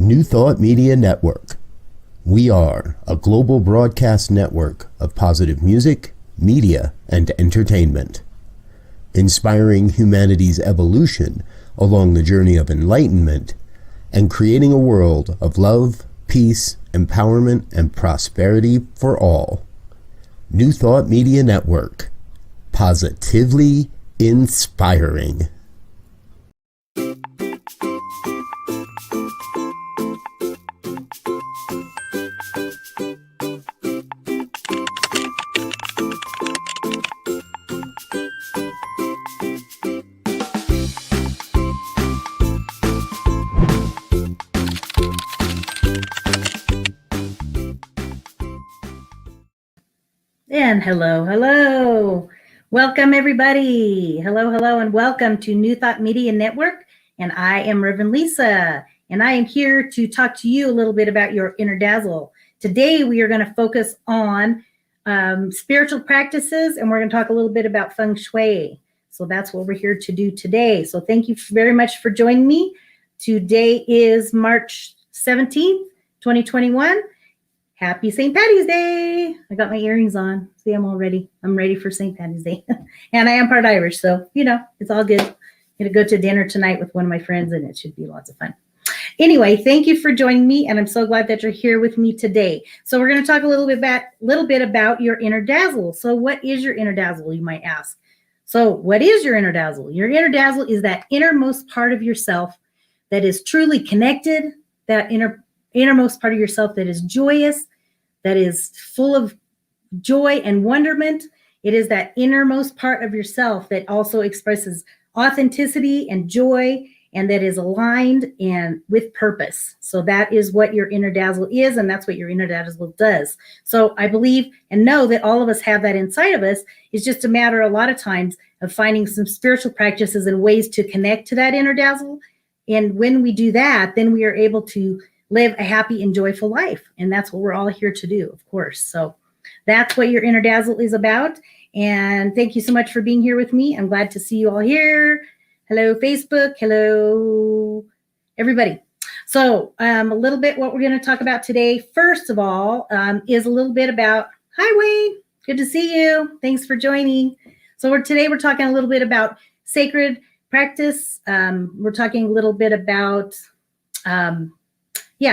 New Thought Media Network. We are a global broadcast network of positive music, media, and entertainment, inspiring humanity's evolution along the journey of enlightenment and creating a world of love, peace, empowerment, and prosperity for all. New Thought Media Network. Positively inspiring. And hello. Welcome, everybody. Hello, and welcome to New Thought Media Network. And I am Reverend Lisa, and I am here to talk to you a little bit about your inner dazzle. Today, we are going to focus on spiritual practices, and we're going to talk a little bit about Feng Shui. So that's what we're here to do today. So thank you very much for joining me. Today is March 17th, 2021. Happy St. Patty's Day. I got my earrings on. See, I'm ready for St. Patty's Day. And I am part Irish, so, it's all good. I'm going to go to dinner tonight with one of my friends, and it should be lots of fun. Anyway, thank you for joining me, and I'm so glad that you're here with me today. So we're going to talk a little bit about your inner dazzle. So what is your inner dazzle, you might ask? So what is your inner dazzle? Your inner dazzle is that innermost part of yourself that is truly connected, that innermost part of yourself that is joyous, that is full of joy and wonderment. It is that innermost part of yourself that also expresses authenticity and joy, and that is aligned and with purpose. So that is what your inner dazzle is, and that's what your inner dazzle does. So I believe and know that all of us have that inside of us. It's just a matter a lot of times of finding some spiritual practices and ways to connect to that inner dazzle. And when we do that, then we are able to live a happy and joyful life. And that's what we're all here to do, of course. So that's what your inner dazzle is about. And thank you so much for being here with me. I'm glad to see you all here. Hello, Facebook. Hello, everybody. So a little bit what we're going to talk about today, first of all, is a little bit about, hi, Wayne. Good to see you. Thanks for joining. So today we're talking a little bit about sacred practice. We're talking a little bit about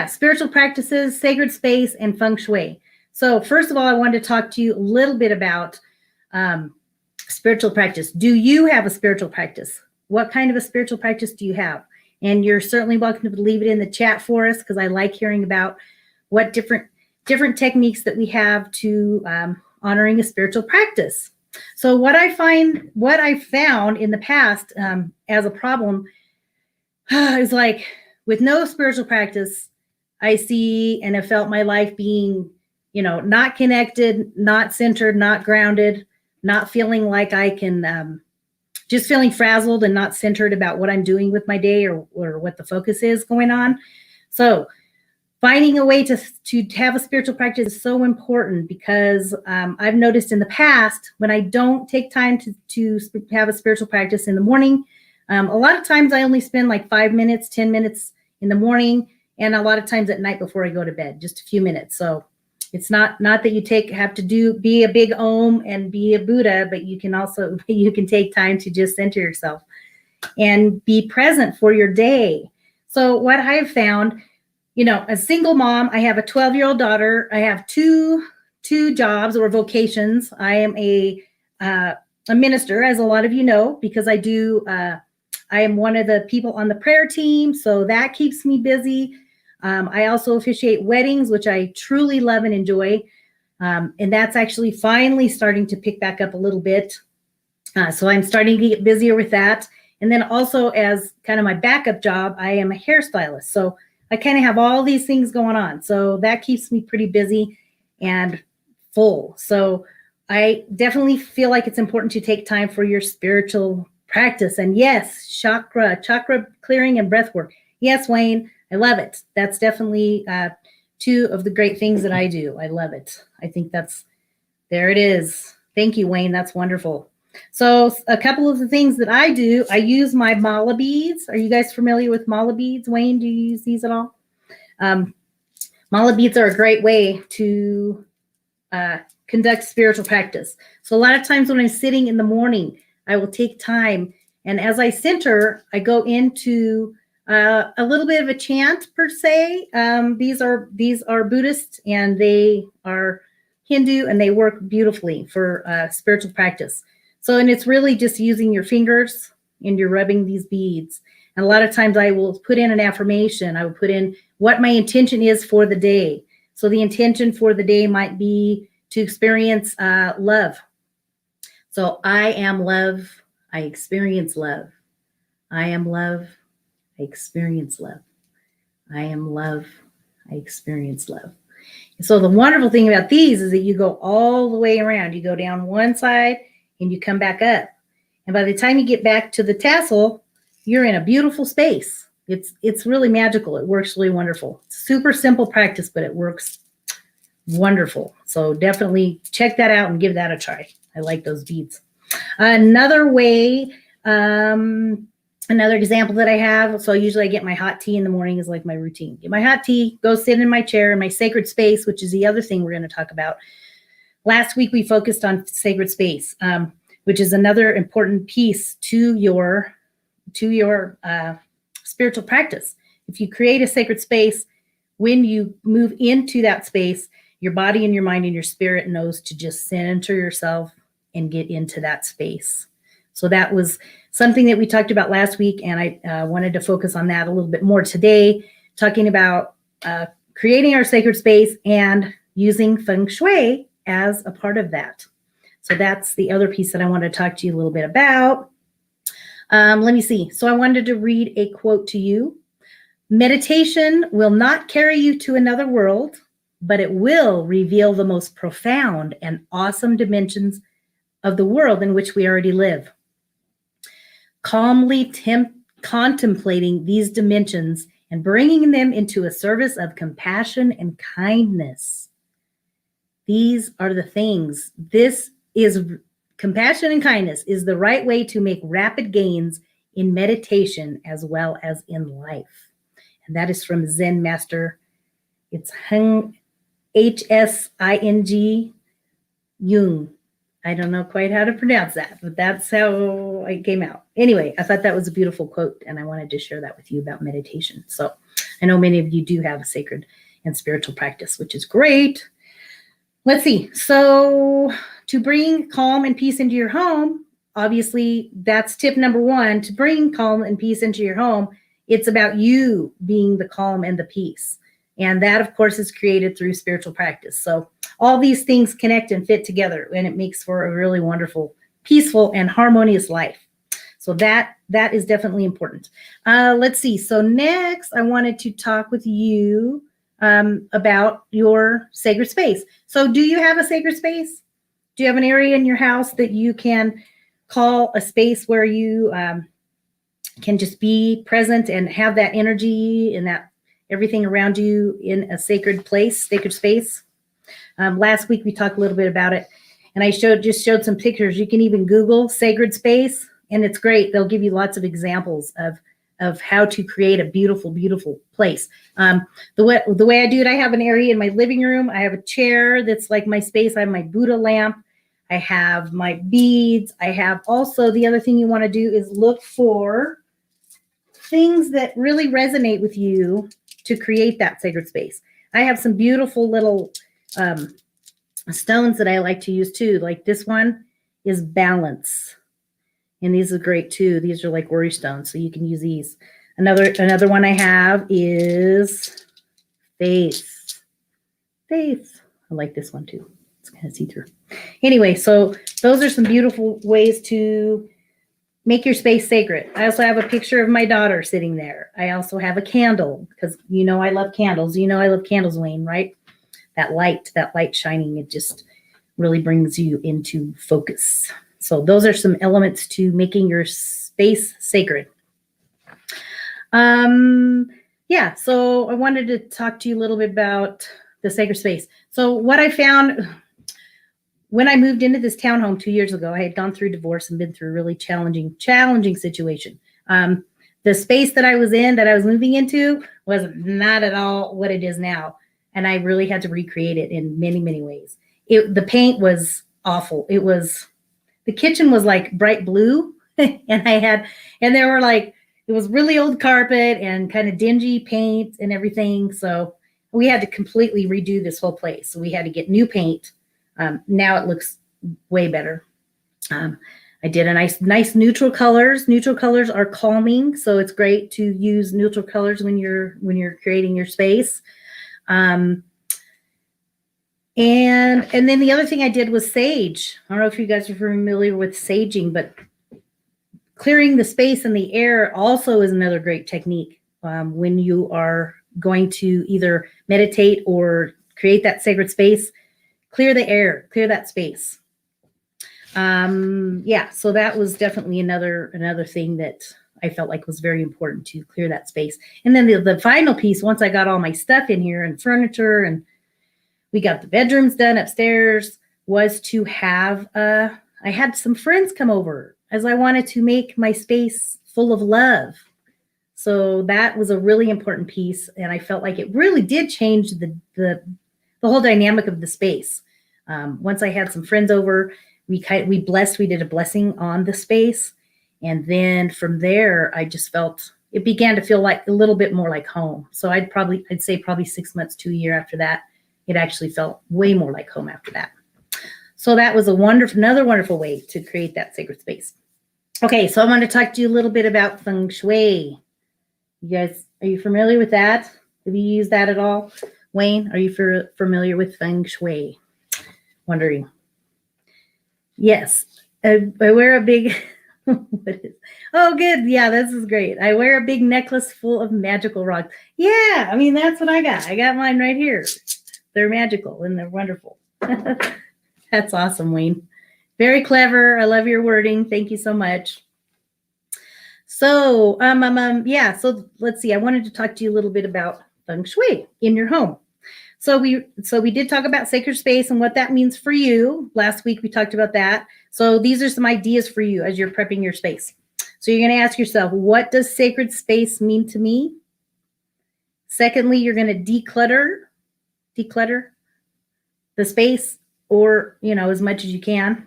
spiritual practices, sacred space, and Feng Shui. So first of all, I wanted to talk to you a little bit about spiritual practice. Do you have a spiritual practice? What kind of a spiritual practice do you have? And you're certainly welcome to leave it in the chat for us, because I like hearing about what different techniques that we have to honoring a spiritual practice. So what I found in the past as a problem is like, with no spiritual practice, I see and have felt my life being, not connected, not centered, not grounded, not feeling like I can, just feeling frazzled and not centered about what I'm doing with my day or what the focus is going on. So finding a way to have a spiritual practice is so important, because I've noticed in the past when I don't take time to have a spiritual practice in the morning, a lot of times I only spend like 5 minutes, 10 minutes in the morning, and a lot of times at night before I go to bed, just a few minutes. So it's not that you have to be a big Om and be a Buddha, but you can take time to just center yourself and be present for your day. So what I've found, a single mom, I have a 12-year-old daughter. I have two jobs or vocations. I am a minister, as a lot of you know, because I am one of the people on the prayer team, so that keeps me busy. I also officiate weddings, which I truly love and enjoy. And that's actually finally starting to pick back up a little bit. So I'm starting to get busier with that. And then also, as kind of my backup job, I am a hairstylist. So I kind of have all these things going on. So that keeps me pretty busy and full. So I definitely feel like it's important to take time for your spiritual practice. And yes, chakra clearing and breath work. Yes, Wayne, I love it. That's definitely two of the great things that I do. I love it. I think there it is. Thank you, Wayne. That's wonderful. So a couple of the things that I do, I use my mala beads. Are you guys familiar with mala beads? Wayne, do you use these at all? Mala beads are a great way to conduct spiritual practice. So a lot of times when I'm sitting in the morning, I will take time, and as I center, I go into a little bit of a chant per se. These are Buddhist, and they are Hindu, and they work beautifully for spiritual practice. So, and it's really just using your fingers and you're rubbing these beads. And a lot of times I will put in an affirmation. I will put in what my intention is for the day. So the intention for the day might be to experience love. So I am love. I experience love. I am love. I experience love. I am love. I experience love. So the wonderful thing about these is that you go all the way around. You go down one side and you come back up. And by the time you get back to the tassel, you're in a beautiful space. It's really magical. It works really wonderful. Super simple practice, but it works wonderful. So definitely check that out and give that a try. I like those beads. Another way, another example that I have, so usually I get my hot tea in the morning is like my routine. Get my hot tea, go sit in my chair in my sacred space, which is the other thing we're going to talk about. Last week we focused on sacred space, which is another important piece to your spiritual practice. If you create a sacred space, when you move into that space, your body and your mind and your spirit knows to just center yourself and get into that space. So that was something that we talked about last week, and I wanted to focus on that a little bit more today, talking about creating our sacred space and using Feng Shui as a part of that. So that's the other piece that I want to talk to you a little bit about. Let me see. So I wanted to read a quote to you. Meditation will not carry you to another world, but it will reveal the most profound and awesome dimensions of the world in which we already live. Calmly contemplating these dimensions and bringing them into a service of compassion and kindness. These are the things. Compassion and kindness is the right way to make rapid gains in meditation as well as in life. And that is from Zen Master. It's H-S-I-N-G Jung. I don't know quite how to pronounce that, but that's how it came out. Anyway, I thought that was a beautiful quote, and I wanted to share that with you about meditation. So I know many of you do have a sacred and spiritual practice, which is great. Let's see. So to bring calm and peace into your home, obviously that's tip number one. To bring calm and peace into your home, it's about you being the calm and the peace. And that, of course, is created through spiritual practice. So all these things connect and fit together, and it makes for a really wonderful, peaceful, and harmonious life. So that is definitely important. Let's see. So next, I wanted to talk with you about your sacred space. So do you have a sacred space? Do you have an area in your house that you can call a space where you can just be present and have that energy and that everything around you in a sacred place, sacred space? Last week we talked a little bit about it, and I just showed some pictures. You can even Google sacred space, and it's great. They'll give you lots of examples of how to create a beautiful, beautiful place. The way I do it, I have an area in my living room. I have a chair that's like my space. I have my Buddha lamp. I have my beads. I have also, the other thing you want to do is look for things that really resonate with you to create that sacred space. I have some beautiful little stones that I like to use too. Like this one is balance. And these are great too. These are like worry stones, so you can use these. Another one I have is faith. Faith. I like this one too. It's kind of see-through. Anyway, so those are some beautiful ways to make your space sacred. I also have a picture of my daughter sitting there. I also have a candle, because you know I love candles. You know I love candles, Wayne, right? That light shining, it just really brings you into focus. So those are some elements to making your space sacred. Yeah, so I wanted to talk to you a little bit about the sacred space. So what I found when I moved into this townhome 2 years ago, I had gone through divorce and been through a really challenging situation. The space that I was in, that I was moving into, was not at all what it is now. And I really had to recreate it in many, many ways. The paint was awful. The kitchen was like bright blue, and there were like, it was really old carpet and kind of dingy paint and everything. So we had to completely redo this whole place. So we had to get new paint. Now it looks way better. I did a nice neutral colors. Neutral colors are calming, so it's great to use neutral colors when you're creating your space. And then the other thing I did was sage. I don't know if you guys are familiar with saging, but clearing the space and the air also is another great technique when you are going to either meditate or create that sacred space. Clear the air, clear that space. So that was definitely another thing that I felt like was very important, to clear that space. And then the final piece, once I got all my stuff in here and furniture, and we got the bedrooms done upstairs, was to have, I had some friends come over, as I wanted to make my space full of love. So that was a really important piece. And I felt like it really did change the whole dynamic of the space. Once I had some friends over, we did a blessing on the space. And then from there, I just felt, it began to feel like a little bit more like home. So I'd say probably 6 months to a year after that, it actually felt way more like home after that. So that was another wonderful way to create that sacred space. Okay, so I want to talk to you a little bit about Feng Shui. You guys, are you familiar with that? Have you used that at all? Wayne, are you familiar with Feng Shui? Wondering. Yes, I wear a big, oh, good. Yeah, this is great. I wear a big necklace full of magical rocks. Yeah, I mean, that's what I got. I got mine right here. They're magical and they're wonderful. That's awesome, Wayne. Very clever. I love your wording. Thank you so much. So, so let's see. I wanted to talk to you a little bit about Feng Shui in your home. So we did talk about sacred space and what that means for you. Last week we talked about that. So these are some ideas for you as you're prepping your space. So you're going to ask yourself, what does sacred space mean to me? Secondly, you're going to declutter the space, or, as much as you can.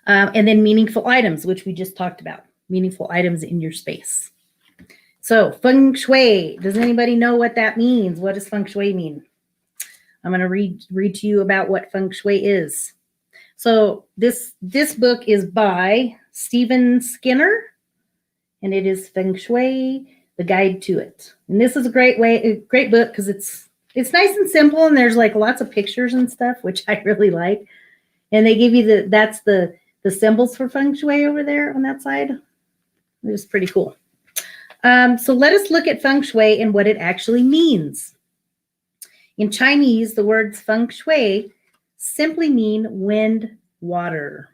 And then meaningful items, which we just talked about, meaningful items in your space. So Feng Shui, does anybody know what that means? What does Feng Shui mean? I'm going to read to you about what Feng Shui is. So this book is by Stephen Skinner, and it is Feng Shui, The Guide to It. And this is a great book because it's nice and simple, and there's like lots of pictures and stuff, which I really like. And they give you that's the symbols for Feng Shui over there on that side. It was pretty cool. So let us look at Feng Shui and what it actually means. In Chinese, the words Feng Shui simply mean wind, water.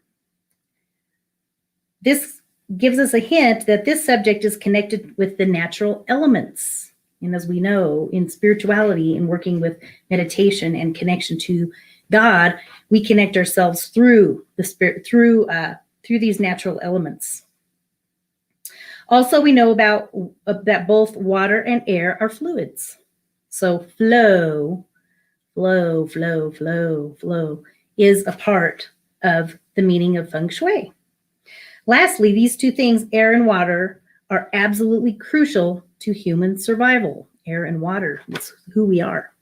This gives us a hint that this subject is connected with the natural elements. And as we know, in spirituality and working with meditation and connection to God, we connect ourselves through the spirit, through these natural elements. Also, we know that both water and air are fluids. So flow is a part of the meaning of Feng Shui. Lastly, these two things, air and water, are absolutely crucial to human survival. Air and water, it's who we are.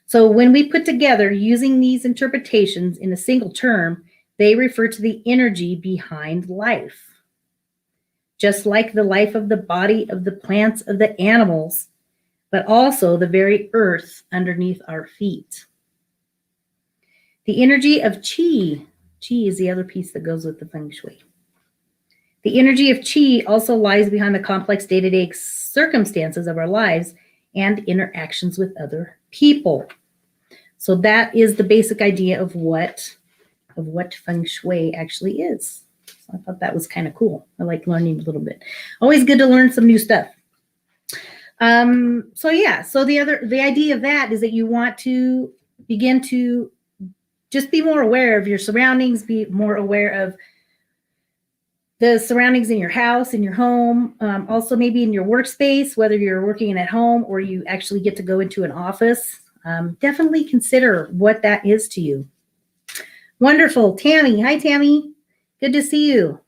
So when we put together using these interpretations in a single term, they refer to the energy behind life. Just like the life of the body, of the plants, of the animals, but also the very earth underneath our feet. The energy of qi is the other piece that goes with the Feng Shui. The energy of qi also lies behind the complex day-to-day circumstances of our lives and interactions with other people. So that is the basic idea of what Feng Shui actually is. So I thought that was kind of cool. I like learning a little bit. Always good to learn some new stuff. So the idea of that is that you want to begin to just be more aware of your surroundings, be more aware of the surroundings in your house, in your home, also maybe in your workspace, whether you're working at home or you actually get to go into an office. Definitely consider what that is to you. Wonderful. Tammy. Hi, Tammy. Good to see you.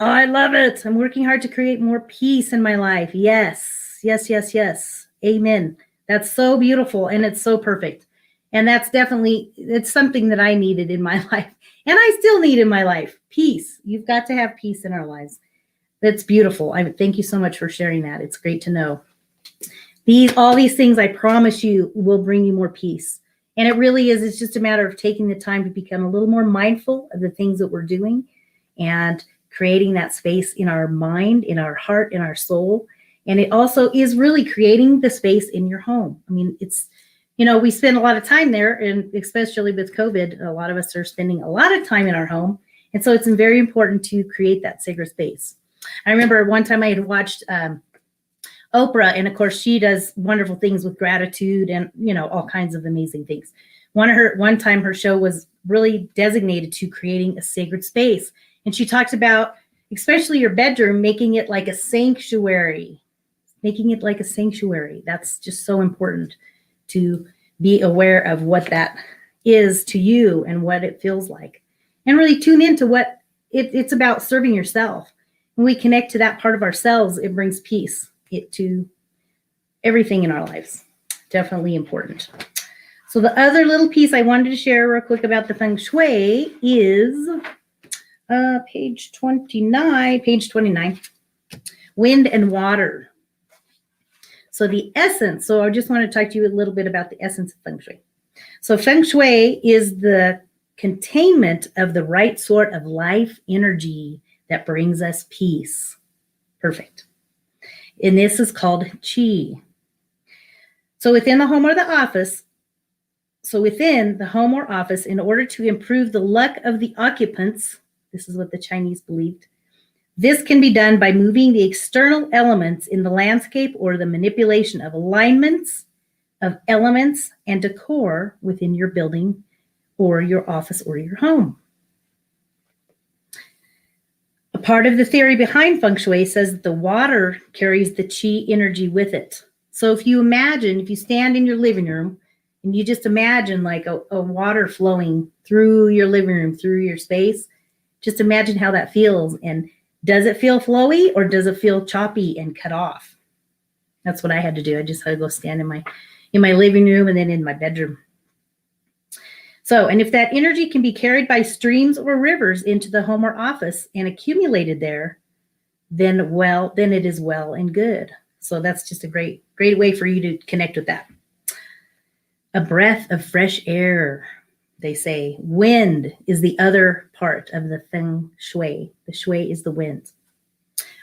Oh, I love it. I'm working hard to create more peace in my life. Yes, yes, yes, yes. Amen. That's so beautiful and it's so perfect. And that's definitely, it's something that I needed in my life and I still need in my life. Peace. You've got to have peace in our lives. That's beautiful. Thank you so much for sharing that. It's great to know. All these things, I promise you, will bring you more peace. And it really is. It's just a matter of taking the time to become a little more mindful of the things that we're doing and creating that space in our mind, in our heart, in our soul. And it also is really creating the space in your home. I mean, it's, we spend a lot of time there, and especially with COVID, a lot of us are spending a lot of time in our home. And so it's very important to create that sacred space. I remember one time I had watched Oprah, and of course she does wonderful things with gratitude and, all kinds of amazing things. One time her show was really designated to creating a sacred space. And she talked about, especially your bedroom, making it like a sanctuary, That's just so important to be aware of what that is to you and what it feels like. And really tune into what it's about, serving yourself. When we connect to that part of ourselves, it brings peace to everything in our lives. Definitely important. So the other little piece I wanted to share real quick about the Feng Shui is page 29, wind and water. So I just want to talk to you a little bit about the essence of Feng Shui. So Feng Shui is the containment of the right sort of life energy that brings us peace. Perfect. And this is called Qi. So within the home or office, in order to improve the luck of the occupants, this is what the Chinese believed, this can be done by moving the external elements in the landscape or the manipulation of alignments of elements and decor within your building or your office or your home. A part of the theory behind Feng Shui says that the water carries the Qi energy with it. So if you stand in your living room and you just imagine like a water flowing through your living room, through your space, just imagine how that feels. And does it feel flowy or does it feel choppy and cut off? That's what I had to do. I just had to go stand in my living room and then in my bedroom. So, and if that energy can be carried by streams or rivers into the home or office and accumulated there, then it is well and good. So that's just a great way for you to connect with that. A breath of fresh air, they say. Wind is the other part of the Feng Shui. The Shui is the wind.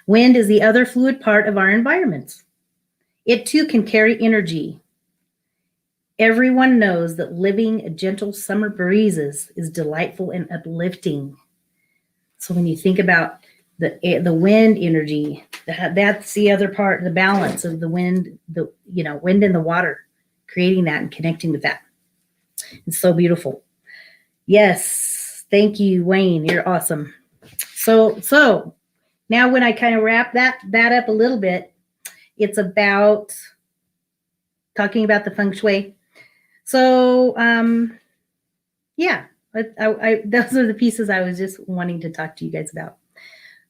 Wind is the other fluid part of our environment. It too can carry energy. Everyone knows that living gentle summer breezes is delightful and uplifting. So when you think about the wind energy, that's the other part, the balance of the wind, wind and the water, creating that and connecting with that. It's so beautiful. Yes. Thank you, Wayne. You're awesome. So now when I kind of wrap that up a little bit, it's about talking about the Feng Shui. So, those are the pieces I was just wanting to talk to you guys about.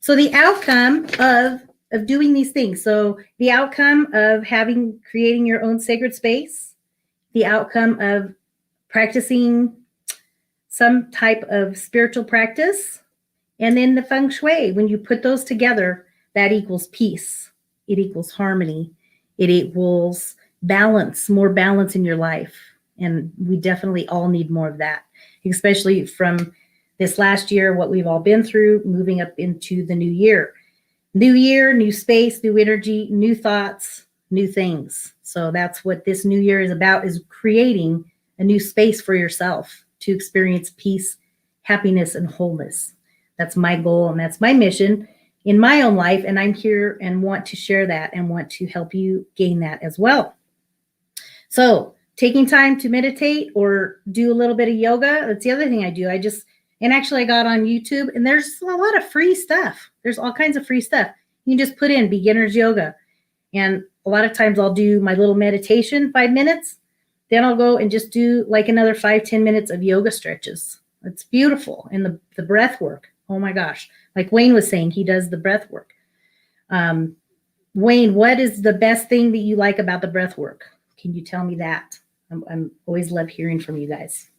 So the outcome of doing these things. So the outcome of creating your own sacred space, the outcome of practicing some type of spiritual practice, and then the Feng Shui. When you put those together, that equals peace. It equals harmony. It equals balance, more balance in your life. And we definitely all need more of that, especially from this last year, what we've all been through, moving up into the new year. New year, new space, new energy, new thoughts, new things. So that's what this new year is about, is creating a new space for yourself to experience peace, happiness, and wholeness. That's my goal and that's my mission in my own life. And I'm here and want to share that and want to help you gain that as well. So taking time to meditate or do a little bit of yoga. That's the other thing I do. I just And actually I got on YouTube, and there's a lot of free stuff. There's all kinds of free stuff. You can just put in beginner's yoga. And a lot of times I'll do my little meditation, 5 minutes. Then I'll go and just do like another 5-10 minutes of yoga stretches. It's beautiful. And the breath work. Oh my gosh. Like Wayne was saying, he does the breath work. Wayne, what is the best thing that you like about the breath work? Can you tell me that? I'm always love hearing from you guys.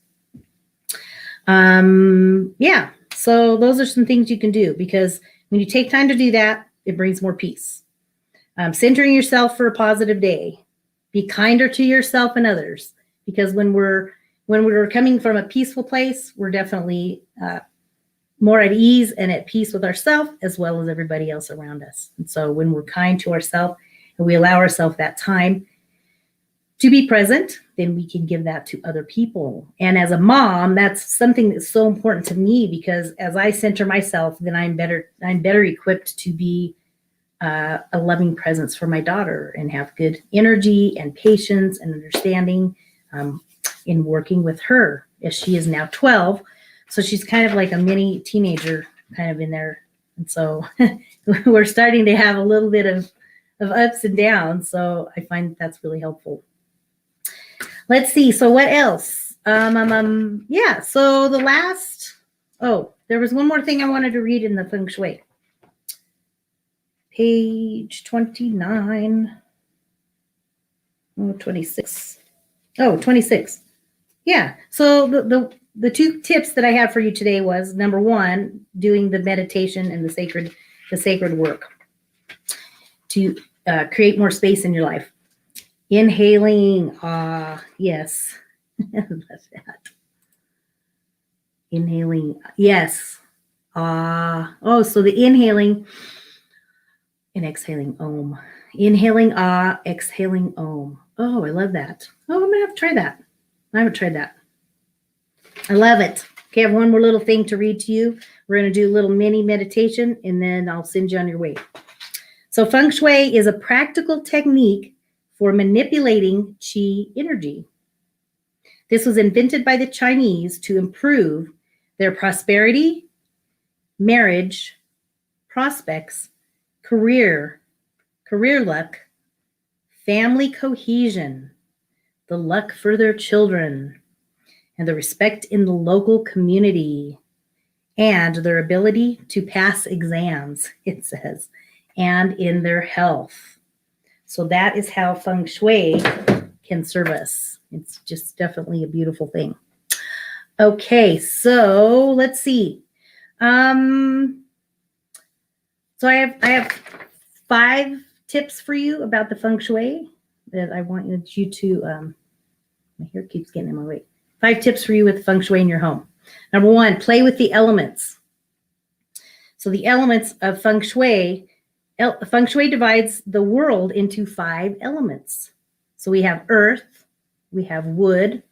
Yeah. So those are some things you can do, because when you take time to do that, it brings more peace. Centering yourself for a positive day. Be kinder to yourself and others, because when we're coming from a peaceful place, we're definitely more at ease and at peace with ourselves as well as everybody else around us. And so when we're kind to ourselves and we allow ourselves that time to be present, then we can give that to other people. And as a mom, that's something that's so important to me, because as I center myself, then I'm better equipped to be a loving presence for my daughter and have good energy and patience and understanding in working with her, as she is now 12. So she's kind of like a mini teenager kind of in there. And so we're starting to have a little bit of ups and downs. So I find that's really helpful. Let's see. So what else? Yeah. So the last, there was one more thing I wanted to read in the Feng Shui. Page 29. 26. 26. Yeah. So the two tips that I have for you today was, number one, doing the meditation and the sacred work to create more space in your life. Inhaling, yes. I love that. Inhaling, yes. So the inhaling and exhaling, om. Inhaling, exhaling, om. Oh, I love that. Oh, I'm going to have to try that. I haven't tried that. I love it. Okay, I have one more little thing to read to you. We're going to do a little mini meditation, and then I'll send you on your way. So Feng Shui is a practical technique for manipulating qi energy. This was invented by the Chinese to improve their prosperity, marriage, prospects, career luck, family cohesion, the luck for their children, and the respect in the local community, and their ability to pass exams, it says, and in their health. So that is how Feng Shui can serve us. It's just definitely a beautiful thing. Okay, so let's see. So I have 5 tips for you about the Feng Shui that I want you to, my hair keeps getting in my way. 5 tips for you with Feng Shui in your home. Number 1, play with the elements. So the elements of Feng Shui divides the world into 5 elements. So we have earth, we have wood,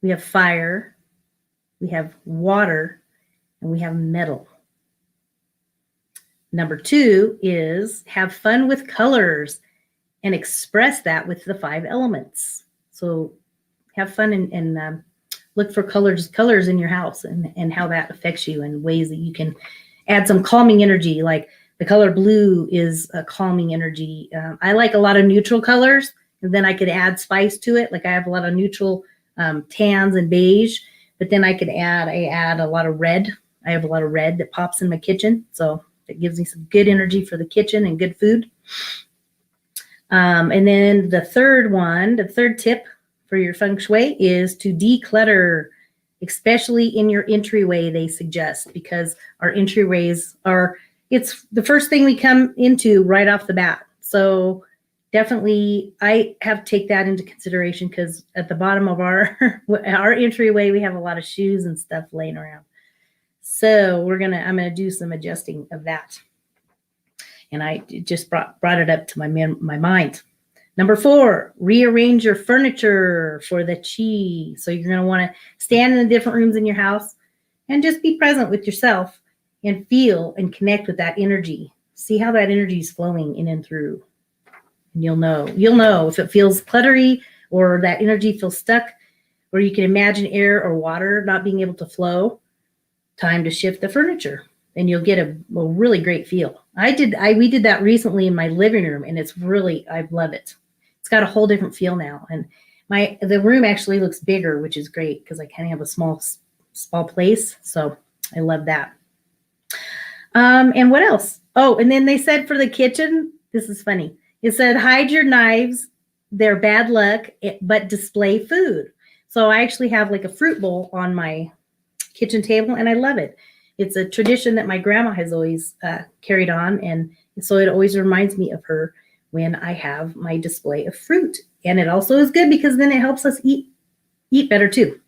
we have fire, we have water, and we have metal. Number 2 is have fun with colors and express that with the 5 elements. So have fun and look for colors in your house and how that affects you, and ways that you can add some calming energy. Like the color blue is a calming energy. I like a lot of neutral colors, and then I could add spice to it. Like I have a lot of neutral tans and beige, but then I add a lot of red. I have a lot of red that pops in my kitchen. So it gives me some good energy for the kitchen and good food. And then the third tip for your Feng Shui is to declutter, especially in your entryway, they suggest, because our entryways it's the first thing we come into right off the bat. So definitely I have to take that into consideration, because at the bottom of our entryway, we have a lot of shoes and stuff laying around. So I'm going to do some adjusting of that. And I just brought it up to my mind. Number 4, rearrange your furniture for the chi. So you're going to want to stand in the different rooms in your house and just be present with yourself and feel and connect with that energy. See how that energy is flowing in and through. And you'll know if it feels cluttery or that energy feels stuck, or you can imagine air or water not being able to flow. time to shift the furniture, and you'll get a really great feel. We did that recently in my living room, and it's really, I love it. It's got a whole different feel now. And the room actually looks bigger, which is great because I kind of have a small place. So I love that. And what else? Oh, and then they said for the kitchen, this is funny. It said, hide your knives. They're bad luck, but display food. So I actually have like a fruit bowl on my kitchen table, and I love it. It's a tradition that my grandma has always carried on, and so it always reminds me of her when I have my display of fruit. And it also is good because then it helps us eat better too.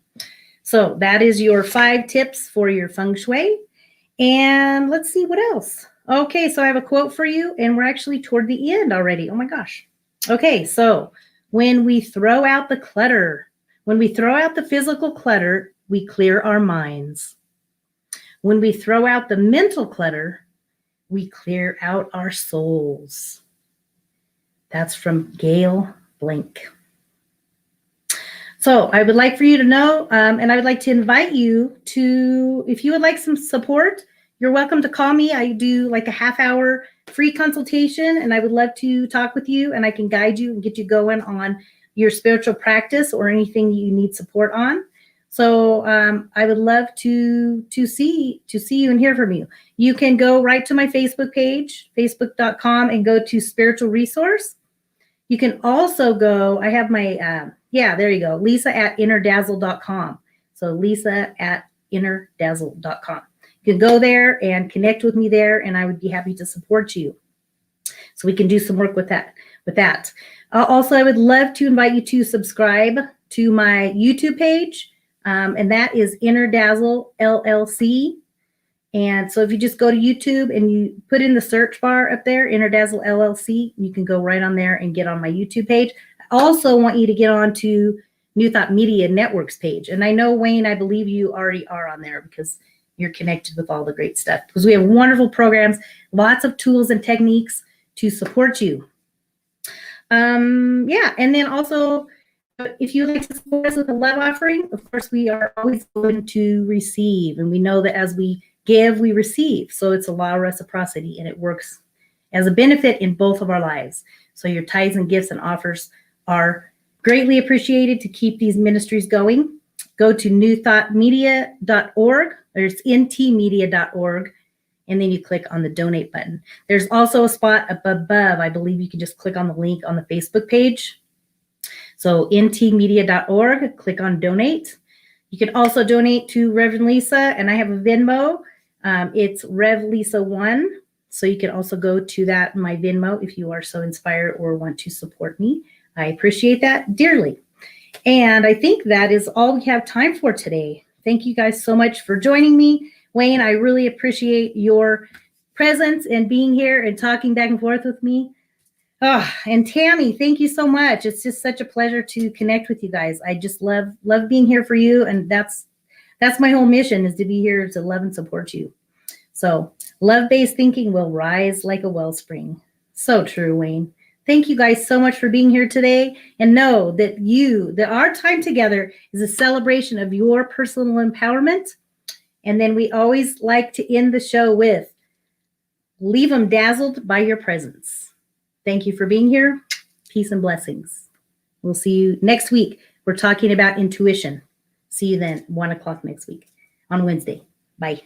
So that is your 5 tips for your feng shui. And let's see what else. Okay, so I have a quote for you, and we're actually toward the end already. Oh my gosh. Okay, so when we throw out the clutter, when we throw out the physical clutter, we clear our minds. When we throw out the mental clutter, we clear out our souls. That's from Gail Blank. So I would like for you to know, and I would like to invite you to, if you would like some support, you're welcome to call me. I do like a half-hour free consultation, and I would love to talk with you, and I can guide you and get you going on your spiritual practice or anything you need support on. So I would love to see you and hear from you. You can go right to my Facebook page, facebook.com, and go to spiritual resource. You can also go, I have my, there you go, Lisa@InnerDazzle.com. So Lisa@InnerDazzle.com. You can go there and connect with me there, and I would be happy to support you. So we can do some work with that. Also, I would love to invite you to subscribe to my YouTube page, and that is Inner Dazzle LLC. And so if you just go to YouTube and you put in the search bar up there, Inner Dazzle LLC, you can go right on there and get on my YouTube page. I also want you to get on to New Thought Media Network's page. And I know, Wayne, I believe you already are on there because you're connected with all the great stuff. Because we have wonderful programs, lots of tools and techniques to support you. And then also, if you'd like to support us with a love offering, of course, we are always going to receive. And we know that as we give, we receive. So it's a law of reciprocity, and it works as a benefit in both of our lives. So your tithes and gifts and offers are greatly appreciated to keep these ministries going. Go to newthoughtmedia.org, or it's ntmedia.org, and then you click on the donate button. There's also a spot up above. I believe you can just click on the link on the Facebook page. So ntmedia.org, click on donate. You can also donate to Reverend Lisa, and I have a Venmo. It's Rev Lisa 1. So you can also go to that, my Venmo, if you are so inspired or want to support me. I appreciate that dearly. And I think that is all we have time for today. Thank you guys so much for joining me. Wayne, I really appreciate your presence and being here and talking back and forth with me. Oh, and Tammy, thank you so much. It's just such a pleasure to connect with you guys. I just love being here for you. And that's my whole mission, is to be here to love and support you. So love-based thinking will rise like a wellspring. So true, Wayne. Thank you guys so much for being here today. And know that our time together is a celebration of your personal empowerment. And then we always like to end the show with, leave them dazzled by your presence. Thank you for being here. Peace and blessings. We'll see you next week. We're talking about intuition. See you then, 1 o'clock next week on Wednesday. Bye.